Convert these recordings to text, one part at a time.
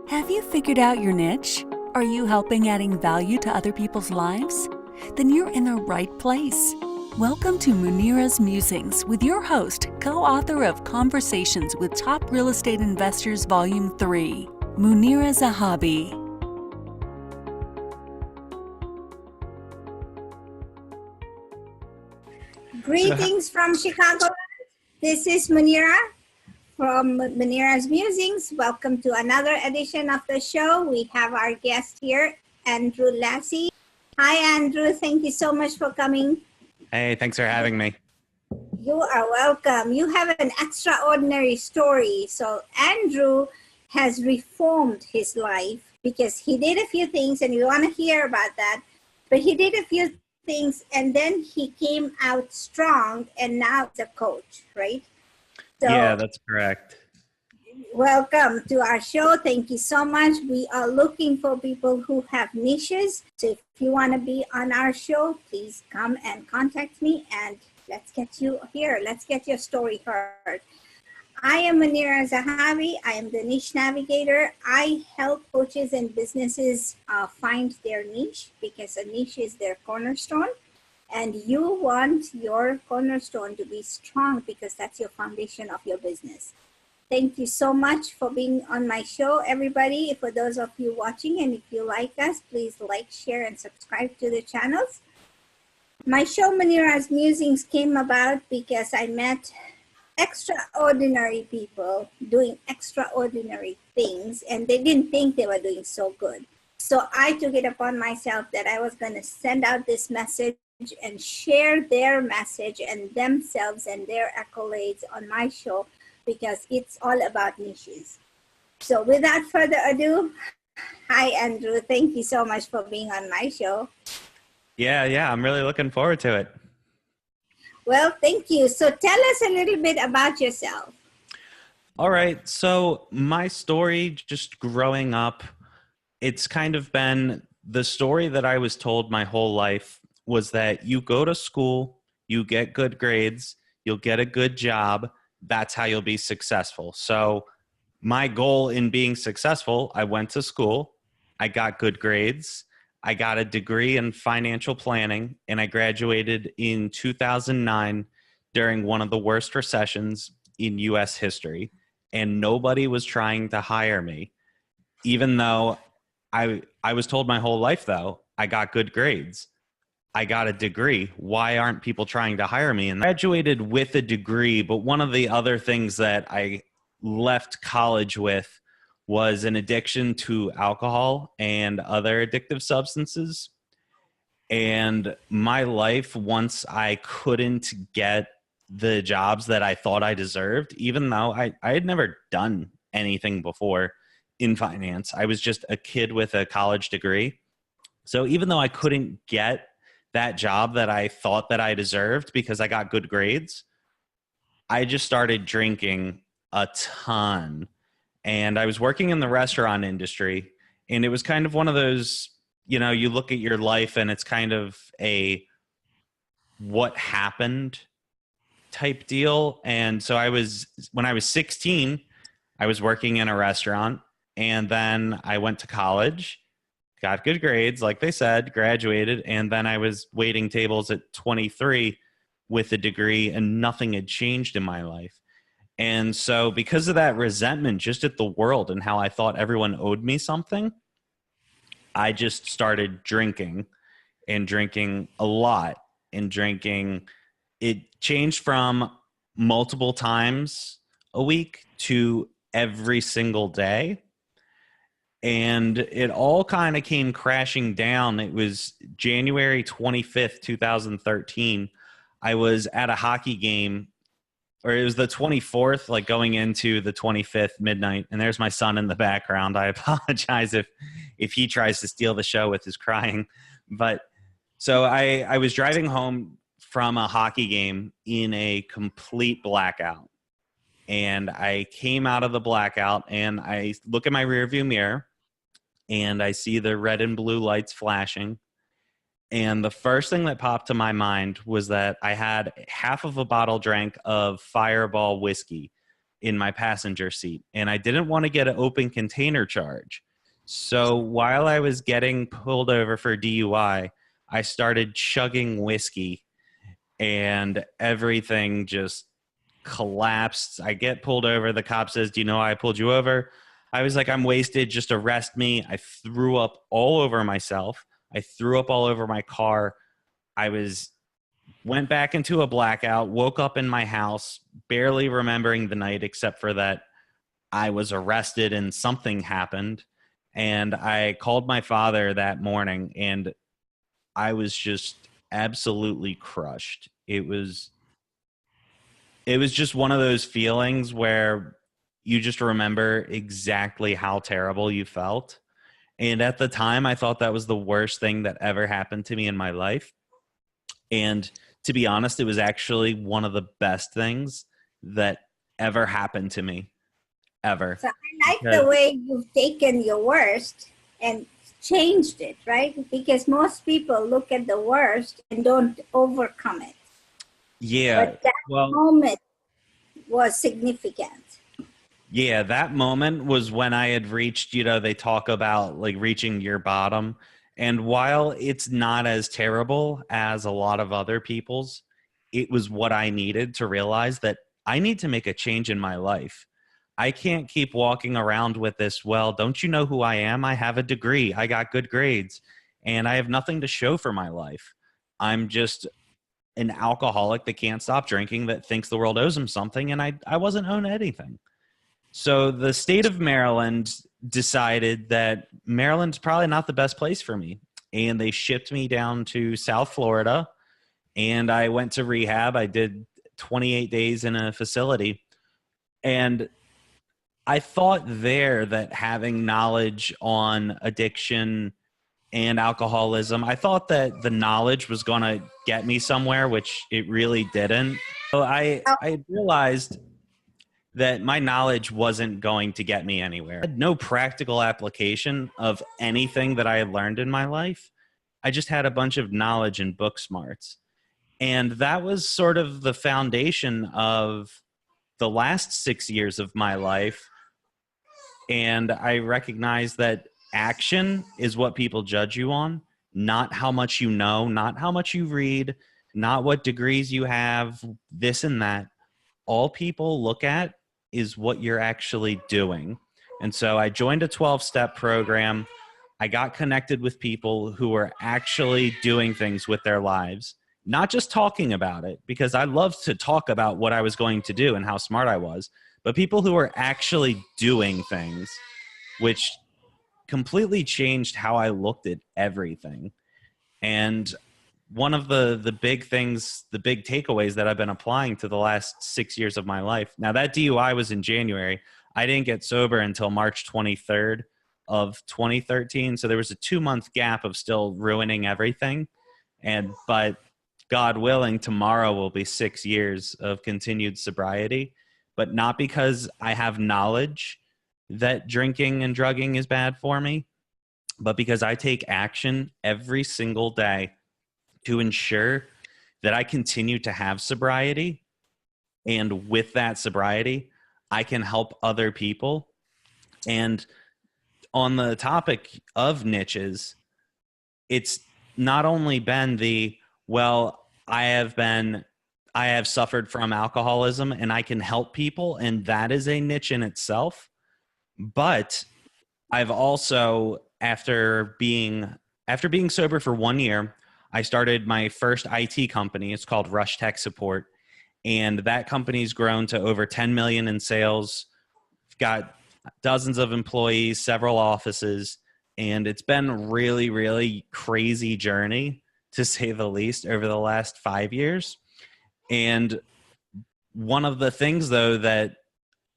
Have you figured out your niche? Are you helping adding value to other people's lives? Then you're in the right place. Welcome to Munira's Musings with your host, co-author of Conversations with Top Real Estate Investors Volume 3, Munira Zahabi. Greetings from Chicago. This is Munira from Munira's Musings. Welcome to another edition of the show. We have our guest here, Andrew Lassise. Hi, Andrew. Thank you so much for coming. Hey, thanks for having me. You are welcome. You have an extraordinary story. So Andrew has reformed his life because he did a few things, and we want to hear about that. But he did a few things, and then he came out strong, and now he's a coach, right? So, yeah, that's correct. Welcome to our show. Thank you so much. We are looking for people who have niches. So if you want to be on our show, please come and contact me, and let's get you here. Let's get your story heard. I am Munira Zahabi. I am the niche navigator. I help coaches and businesses find their niche, because a niche is their cornerstone. And you want your cornerstone to be strong, because that's your foundation of your business. Thank you so much for being on my show, everybody. For those of you watching, and if you like us, please like, share, and subscribe to the channels. My show, Munira's Musings, came about because I met extraordinary people doing extraordinary things, and they didn't think they were doing so good. So I took it upon myself that I was going to send out this message and share their message and themselves and their accolades on my show, because it's all about niches. So without further ado, hi, Andrew. Thank you so much for being on my show. Yeah, I'm really looking forward to it. Well, thank you. So tell us a little bit about yourself. All right. So my story, just growing up, it's kind of been the story that I was told my whole life, was that you go to school, you get good grades, you'll get a good job. That's how you'll be successful. So my goal in being successful, I went to school, I got good grades, I got a degree in financial planning, and I graduated in 2009 during one of the worst recessions in U.S. history. And nobody was trying to hire me, even though I was told my whole life, though, I got good grades. I got a degree. Why aren't people trying to hire me? And I graduated with a degree, but one of the other things that I left college with was an addiction to alcohol and other addictive substances. And my life, once I couldn't get the jobs that I thought I deserved, even though I had never done anything before in finance, I was just a kid with a college degree. So even though I couldn't get that job that I thought that I deserved because I got good grades, I just started drinking a ton. And I was working in the restaurant industry, and it was kind of one of those, you know, you look at your life and it's kind of a what happened type deal. And so when I was 16, I was working in a restaurant, and then I went to college, got good grades, like they said, graduated, and then I was waiting tables at 23 with a degree, and nothing had changed in my life. And so because of that resentment just at the world and how I thought everyone owed me something, I just started drinking, and drinking a lot, and drinking. It changed from multiple times a week to every single day. And it all kind of came crashing down. It was January 25th, 2013. I was at a hockey game, or it was the 24th, like going into the 25th midnight. And there's my son in the background. I apologize if he tries to steal the show with his crying. But so I was driving home from a hockey game in a complete blackout. And I came out of the blackout, and I look at my rearview mirror, and I see the red and blue lights flashing. And the first thing that popped to my mind was that I had half of a bottle drank of Fireball whiskey. in my passenger seat, and I didn't want to get an open container charge. So while I was getting pulled over for DUI, I started chugging whiskey, and everything just collapsed. I get pulled over. The cop says, "Do you know why I pulled you over?" I was like, "I'm wasted. Just arrest me." I threw up all over myself. I threw up all over my car. Went back into a blackout, woke up in my house, barely remembering the night except for that I was arrested and something happened. And I called my father that morning, and I was just absolutely crushed. It was just one of those feelings where you just remember exactly how terrible you felt. And at the time, I thought that was the worst thing that ever happened to me in my life. And to be honest, it was actually one of the best things that ever happened to me, ever. So I like the way you've taken your worst and changed it, right? Because most people look at the worst and don't overcome it. Yeah. But that moment was significant. Yeah, that moment was when I had reached, they talk about like reaching your bottom. And while it's not as terrible as a lot of other people's, it was what I needed to realize that I need to make a change in my life. I can't keep walking around with this, well, don't you know who I am? I have a degree. I got good grades, and I have nothing to show for my life. I'm just an alcoholic that can't stop drinking, that thinks the world owes him something, and I wasn't owed anything. So the state of Maryland decided that Maryland's probably not the best place for me. And they shipped me down to South Florida, and I went to rehab. I did 28 days in a facility. And I thought there that having knowledge on addiction and alcoholism, I thought that the knowledge was going to get me somewhere, which it really didn't. So I realized that my knowledge wasn't going to get me anywhere. I had no practical application of anything that I had learned in my life. I just had a bunch of knowledge and book smarts. And that was sort of the foundation of the last 6 years of my life. And I recognized that action is what people judge you on, not how much you know, not how much you read, not what degrees you have, this and that. All people look at is what you're actually doing. And so I joined a 12-step program. I got connected with people who were actually doing things with their lives, not just talking about it, because I loved to talk about what I was going to do and how smart I was, but people who were actually doing things, which completely changed how I looked at everything. And one of the big things, the big takeaways that I've been applying to the last 6 years of my life. Now, that DUI was in January. I didn't get sober until March 23rd of 2013. So there was a 2-month gap of still ruining everything. But God willing, tomorrow will be 6 years of continued sobriety, but not because I have knowledge that drinking and drugging is bad for me, but because I take action every single day to ensure that I continue to have sobriety. And with that sobriety, I can help other people. And on the topic of niches, it's not only been I have suffered from alcoholism and I can help people, and that is a niche in itself. But I've also, after being sober for 1 year, I started my first IT company. It's called Rush Tech Support. And that company's grown to over 10 million in sales. We've got dozens of employees, several offices, and it's been a really, really crazy journey, to say the least, over the last 5 years. And one of the things, though, that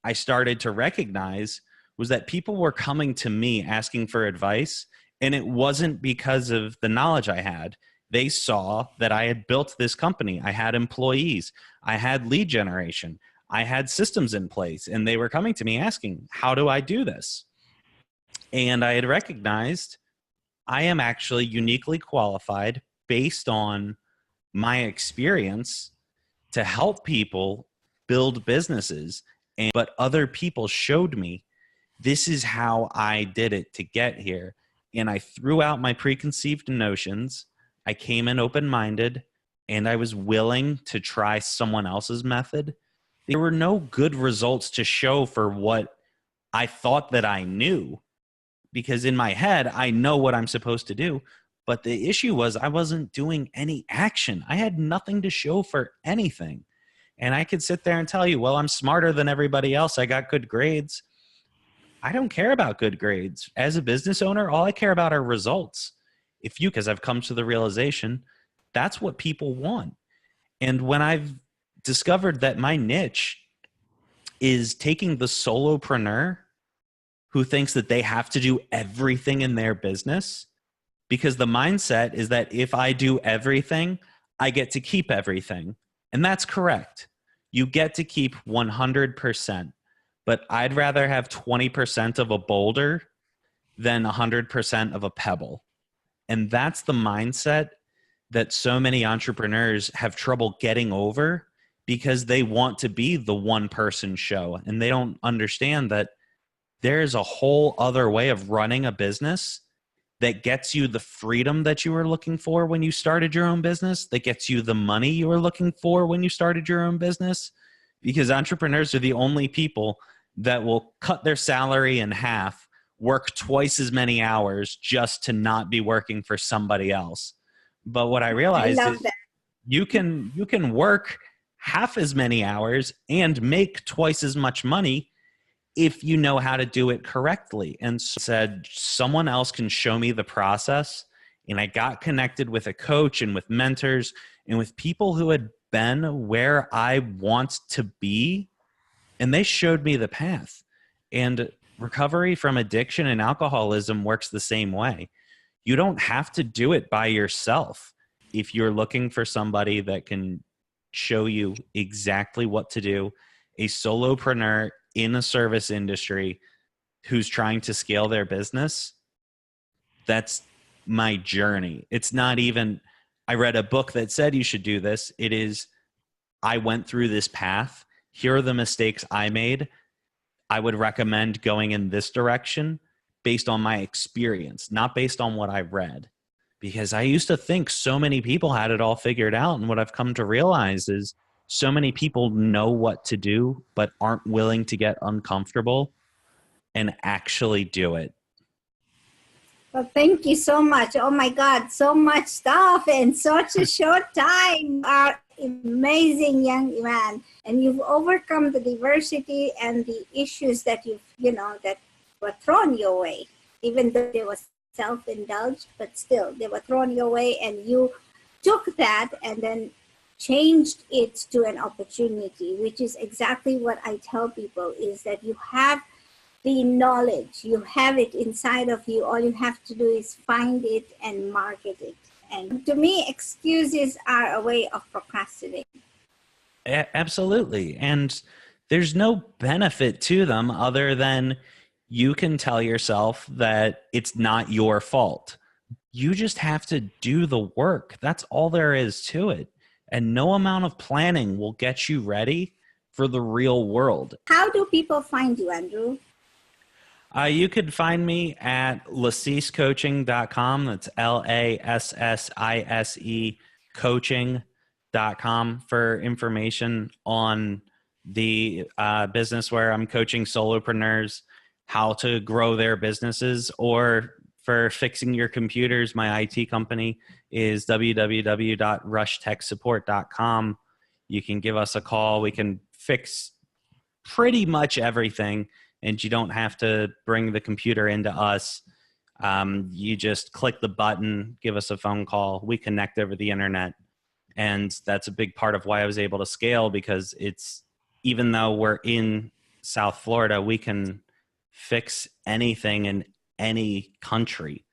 I started to recognize was that people were coming to me asking for advice, and it wasn't because of the knowledge I had. They saw that I had built this company. I had employees. I had lead generation. I had systems in place, and they were coming to me asking, how do I do this? And I had recognized I am actually uniquely qualified based on my experience to help people build businesses But other people showed me this is how I did it to get here. And I threw out my preconceived notions. I came in open-minded, and I was willing to try someone else's method. There were no good results to show for what I thought that I knew, because in my head, I know what I'm supposed to do. But the issue was I wasn't doing any action. I had nothing to show for anything. And I could sit there and tell you, well, I'm smarter than everybody else. I got good grades. I don't care about good grades. As a business owner, all I care about are results. Because I've come to the realization, that's what people want. And when I've discovered that my niche is taking the solopreneur who thinks that they have to do everything in their business, because the mindset is that if I do everything, I get to keep everything. And that's correct. You get to keep 100%. But I'd rather have 20% of a boulder than 100% of a pebble. And that's the mindset that so many entrepreneurs have trouble getting over, because they want to be the one-person show. And they don't understand that there's a whole other way of running a business that gets you the freedom that you were looking for when you started your own business, that gets you the money you were looking for when you started your own business. Because entrepreneurs are the only people that will cut their salary in half, work twice as many hours just to not be working for somebody else. But what I realized is you can work half as many hours and make twice as much money if you know how to do it correctly. And so said, someone else can show me the process. And I got connected with a coach and with mentors and with people who had been where I want to be. And they showed me the path. And recovery from addiction and alcoholism works the same way. You don't have to do it by yourself. If you're looking for somebody that can show you exactly what to do, a solopreneur in a service industry who's trying to scale their business, that's my journey. It's not even, I read a book that said you should do this. It is, I went through this path. Here are the mistakes I made. I would recommend going in this direction based on my experience, not based on what I read. Because I used to think so many people had it all figured out. And what I've come to realize is so many people know what to do, but aren't willing to get uncomfortable and actually do it. Well, thank you so much. Oh my God, so much stuff in such a short time. You are amazing young man, and you've overcome the diversity and the issues that that were thrown your way, even though they were self-indulged, but still they were thrown your way, and you took that and then changed it to an opportunity, which is exactly what I tell people, is that you have the knowledge, you have it inside of you. All you have to do is find it and market it. And to me, excuses are a way of procrastinating. Absolutely. And there's no benefit to them other than you can tell yourself that it's not your fault. You just have to do the work. That's all there is to it. And no amount of planning will get you ready for the real world. How do people find you, Andrew? You could find me at lassisecoaching.com. That's LASSISE coaching.com for information on the business where I'm coaching solopreneurs how to grow their businesses, or for fixing your computers. My IT company is www.rushtechsupport.com. You can give us a call. We can fix pretty much everything, and you don't have to bring the computer into us. You just click the button, give us a phone call. We connect over the internet. And that's a big part of why I was able to scale, because it's, even though we're in South Florida, we can fix anything in any country.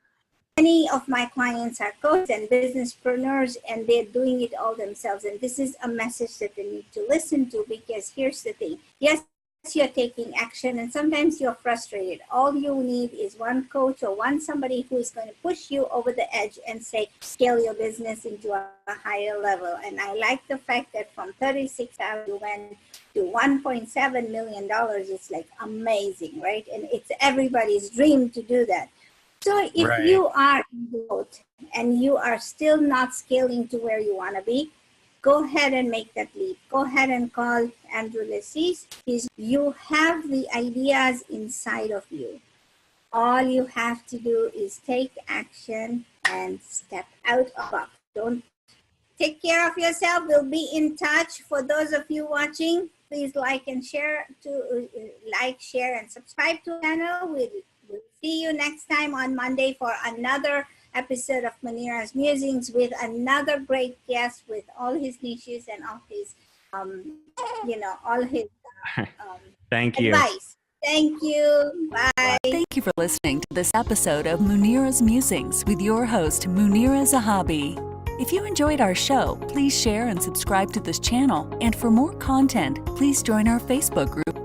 Many of my clients are coaches and businesspreneurs, and they're doing it all themselves. And this is a message that they need to listen to, because here's the thing. Yes, you're taking action, and sometimes you're frustrated. All you need is one coach or somebody who is going to push you over the edge and say, scale your business into a higher level. And I like the fact that from 36,000 you went to $1.7 million. It's like amazing, right? And it's everybody's dream to do that. So if Right. you are in the boat and you are still not scaling to where you want to be, go ahead and make that leap. Go ahead and call Andrew Lassise. You have the ideas inside of you. All you have to do is take action and step out of the box. Don't take care of yourself. We'll be in touch. For those of you watching, please like, share, and subscribe to the channel. We'll see you next time on Monday for another episode of Munira's Musings with another great guest with all his niches and all his, all his Thank you. advice. Thank you. Bye. Thank you for listening to this episode of Munira's Musings with your host, Munira Zahabi. If you enjoyed our show, please share and subscribe to this channel. And for more content, please join our Facebook group,